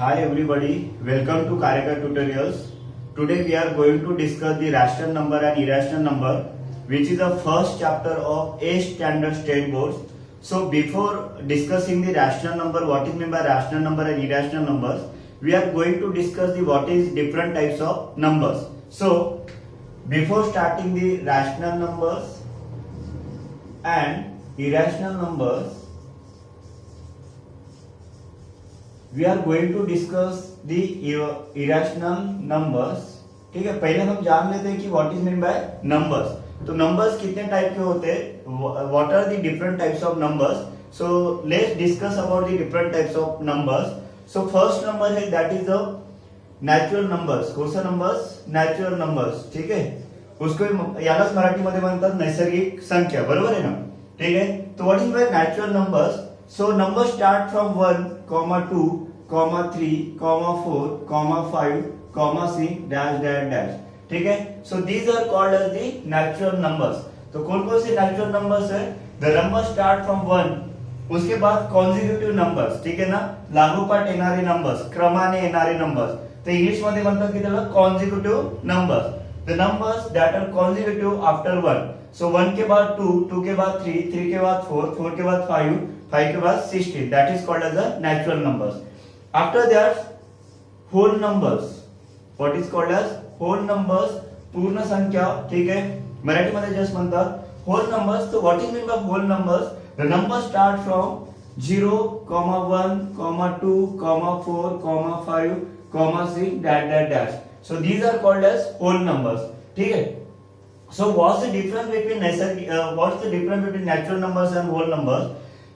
Hi everybody, welcome to Karekar tutorials. Today we are going to discuss the rational number and irrational number, which is the first chapter of 8th standard state boards. So before discussing the rational number, what is meant by rational number and irrational numbers, we are going to discuss the what is different types of numbers. So before starting the rational numbers and irrational numbers, we are going to discuss the irrational numbers. ठीक है, पहले हम जान लेते हैं कि what is mean by numbers. तो numbers कितने टाइप के होते हैं, what are the different types of numbers. So let's discuss about the different types of numbers. So first number है that is the natural numbers. कौन सा numbers? Natural numbers. ठीक आहे, उसको यालाच मराठीमध्ये म्हणतात नैसर्गिक संख्या. बरोबर आहे ना? ठीक आहे. तो what is by natural numbers? So numbers start from 1, 2, 3, 4, 5, 6 dash dash dash. ठीक है. So these are called as the natural numbers. तो कौन कौन से natural numbers है? The numbers start from 1. उसके बाद consecutive numbers. ठीक है ना? लागोपाठ येणारे numbers, क्रमाने येणारे numbers. तो इंग्लिश मध्ये म्हणतात की त्याला consecutive numbers. The numbers that are consecutive after 1. So 1 के बाद 2, 2 के बाद 3, 3 के बाद 4, 4 के बाद 5, 5 के बाद 16. That is called as the natural numbers. After that, whole numbers. What is called as whole numbers? पूर्ण संख्या. ठीक है, मराठी मध्ये जस्ट म्हणतात whole numbers. So what is meant by whole numbers? The numbers start from 0, 1, 2, 4, 5, 6 dash dash dash. So these are called as whole numbers. ठीक है. So what's the difference between natural numbers and whole numbers?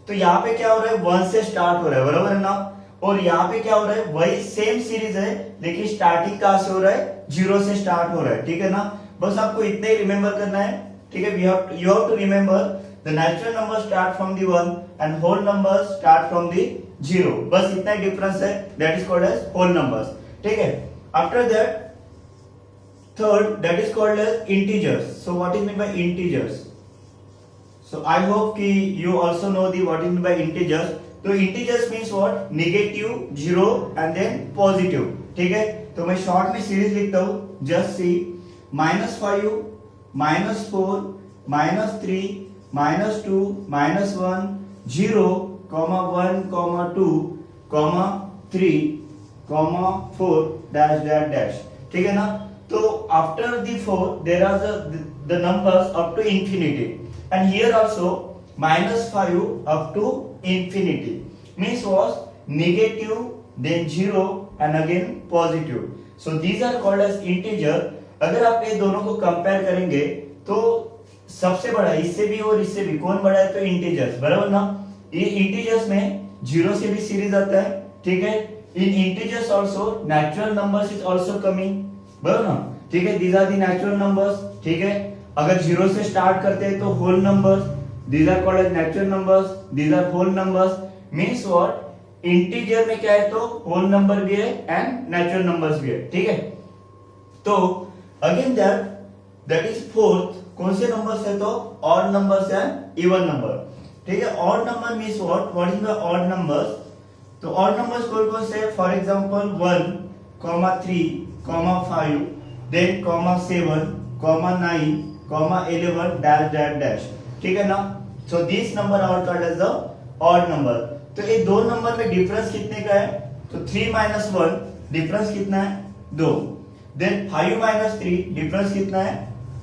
तो यहाँ पे क्या हो रहा है, 1 से स्टार्ट हो रहा है. बराबर है ना? और यहाँ पे क्या हो रहा है, वही सेम सीरीज है लेकिन स्टार्टिंग कहाँ से हो रहा है, 0 से स्टार्ट हो रहा है. ठीक है ना? बस आपको इतना ही रिमेंबर करना है. ठीक है, you have to remember the natural numbers start from the 1 and whole numbers start from the 0. बस इतना ही डिफरेंस है. That is called as whole numbers. ठीक है. After that, third, that is called as integers. So what is meant by integers? So I hope कि you also know the what is meant by integers. तो integers means what? Negative, 0 and then positive. ठीक है, तो मैं short में series लिखता हूँ. Just see -5, -4, -3, -2, -1, 0, 1, 2, 3, 4 dash dash dash. ठीक है ना? तो after the 4 there are the numbers up to infinity, and here also -5 up to infinity means was negative, then 0 and again positive. So these are called as integer. अगर आप ये दोनों को compare करेंगे तो सबसे बड़ा इससे भी और इससे भी कौन बड़ा है, तो इंटीजर्स. बराबर ना? ये इंटीजर्स में 0 से भी सीरीज आता है. ठीक है. In integers also natural numbers is also coming. बराबर ना? ठीक है, these are the natural numbers. ठीक है, अगर 0 से स्टार्ट करते हैं तो whole numbers, these are called as natural numbers, these are whole numbers. Means what? Integer में क्या है, तो whole number भी है and natural numbers भी है. ठीक है. तो again that is fourth. कौन से नंबर्स है, तो odd numbers and even number. ठीक है. odd number means what is the odd numbers? तो odd numbers कौन कौन से? For example 1, 3, 5, then 7, 9, 11 dash dash dash. ठीक है ना? So these number are called as the odd number. तो ये दो नंबर में डिफरेंस कितने का है, तो 3 - 1 डिफरेंस कितना है, 2. then 5 - 3 डिफरेंस कितना है,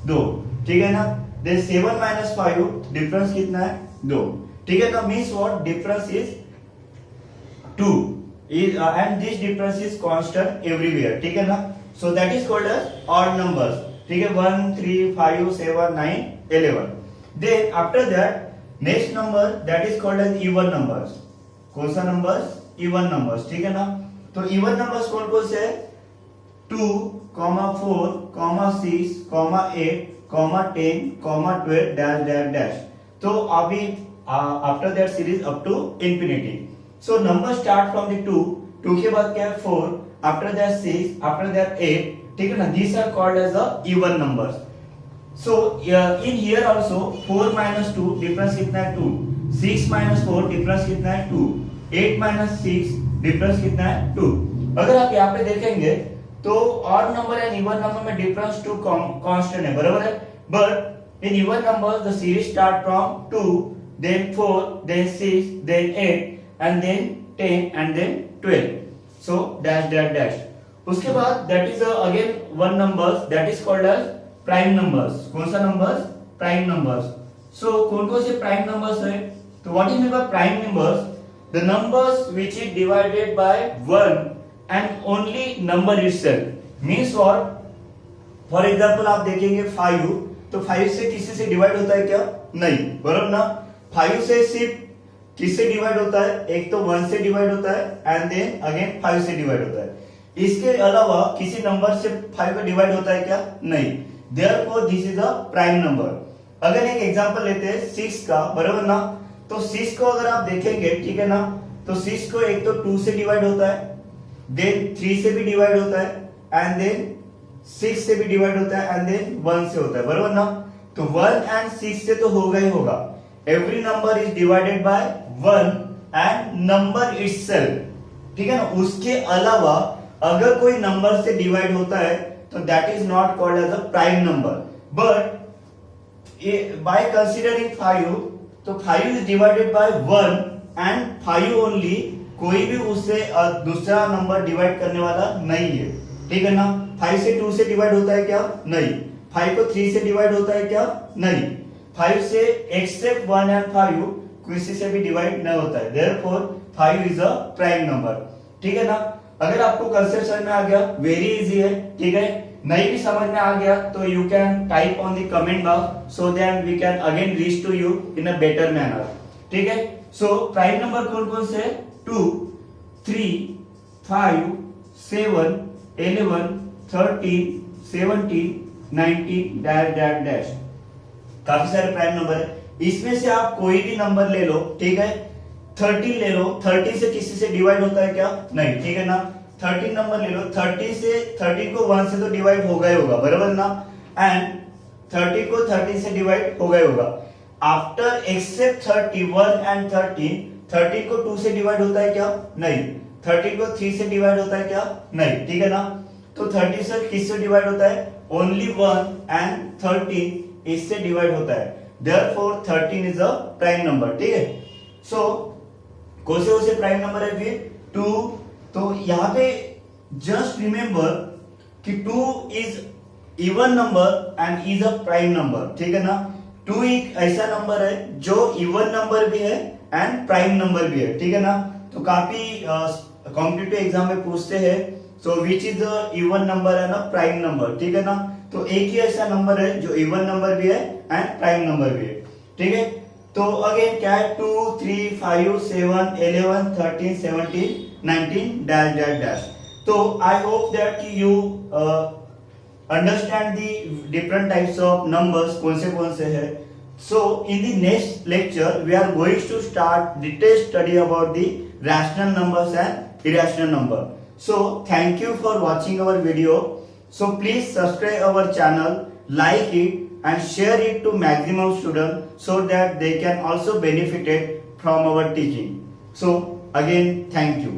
2. ठीक है ना? then 7 - 5 डिफरेंस कितना है, 2. ठीक है ना? Means what? Difference is 2 and this difference is constant everywhere. ठीक है ना? So that is called as odd numbers. ठीक है, 1, 3, 5, 7, 9, 11. Then after that, next number that is called as even numbers. कौन सा numbers? Even numbers. ठीक है ना? तो even numbers कौन कौन से? 2, 4, 6, 8, 10, 12 dash dash dash. तो अभी after that series up to infinity. So numbers start from the 2. 2 के बाद क्या है, 4. After that 6, after that 8. ठीक है ना? These are called as the even numbers. So in here also 4 - 2 difference कितना है, 2. 6 - 4 डिफरेंस कितना है, 2. 8 माइनस 6 डिफरेंस कितना है 2। अगर आप यहाँ पे देखेंगे तो odd number and even number में डिफरेंस 2 कांस्टेंट है, बराबर है। But in even numbers the series start from 2 then 4 then 6 then 8 and then 10 and then 12, so dash dash dash। उसके बाद that is again one numbers that is called as prime numbers। कौन सा numbers? prime numbers। so कौन कौन से prime numbers है? तो what is meant by prime numbers? the numbers which is divided by 1 and only number itself means what? for example आप देखेंगे 5, तो 5 से किसी से डिवाइड होता है क्या? नहीं, बराबर ना। 5 से सिर्फ किससे डिवाइड होता है? एक तो 1 से डिवाइड होता है एंड देन अगेन 5 से डिवाइड होता है। इसके अलावा किसी नंबर से 5 का डिवाइड होता है क्या? नहीं। Therefore this is a prime number. अगर एक एग्जांपल लेते हैं 6 का, बराबर ना। तो 6 को अगर आप देखेंगे, ठीक है ना, तो 6 को एक तो 2 से डिवाइड होता है, देन 3 से भी डिवाइड होता है एंड देन 6 से भी डिवाइड होता है एंड देन 1 से होता है, बराबर ना। तो 1 एंड 6 से तो होगा ही होगा। Every number is divided by 1 and number itself, ठीक है ना। उसके अलावा अगर कोई नंबर से डिवाइड होता है तो that is not called as a prime number, but by considering 5, तो 5 is divided by 1 and 5 only, कोई भी उससे दूसरा नंबर डिवाइड करने वाला नहीं है, ठीक है ना। 5 से 2 से डिवाइड होता है क्या? नहीं। 5 को 3 से डिवाइड होता है क्या? नहीं। 5 से एक्सेप्ट 1 एंड 5 किसी से भी डिवाइड नहीं होता है। Therefore 5 is a prime number, ठीक है ना। अगर आपको कंसेप्ट समझ में आ गया, वेरी इजी है, ठीक है। नहीं भी समझ में आ गया तो you can type on the comment box so that we can again reach to you in a better manner, ठीक है। सो प्राइम नंबर कौन कौन से? 2, 3, 5, 7, 11, 13, 17, 19 डैश डैश डैश। काफी सारे प्राइम नंबर है। इसमें से आप कोई भी नंबर ले लो, ठीक है। 13 ले लो, 13 से किसी से डिवाइड होता है क्या? नहीं, ठीक है ना। 13 नंबर ले लो, 13 को 1 से तो डिवाइड होगा ही होगा, बराबर ना। एंड 30 को 13 से डिवाइड होगा ही होगा। आफ्टर एक्सेप्ट 31 एंड 13 को 2 से डिवाइड होता है क्या? नहीं। 30 को 3 से डिवाइड होता है क्या? नहीं, ठीक है ना। तो 30 से किससे डिवाइड होता है? ओनली 1 एंड 13 इससे डिवाइड होता है। Therefore 13 is a prime number, ठीक है। So कौन से प्राइम नंबर है फिर? 2। तो यहाँ पे जस्ट रिमेंबर कि 2 is even number and is a prime number, ठीक है ना। 2 एक ऐसा नंबर है जो इवन नंबर भी है एंड प्राइम नंबर भी है, ठीक है ना। तो काफी कॉम्पिटिटिव एग्जाम में पूछते हैं, so which is the even number and a prime number, ठीक है ना। तो एक ही ऐसा नंबर है जो इवन नंबर भी है एंड प्राइम नंबर भी है, ठीक है। तो अगेन क्या है? 2, 3, 5, 7, 11, 13, 17, 19 डैश डैश डैश। तो आई होप दैट कि you understand the different types of numbers, कौन से है। So in the next lecture we are going to start detail study about the rational numbers and irrational number. So thank you for watching our video. So please subscribe our channel, like it and share it to maximum students so that they can also benefit from our teaching. So again, thank you.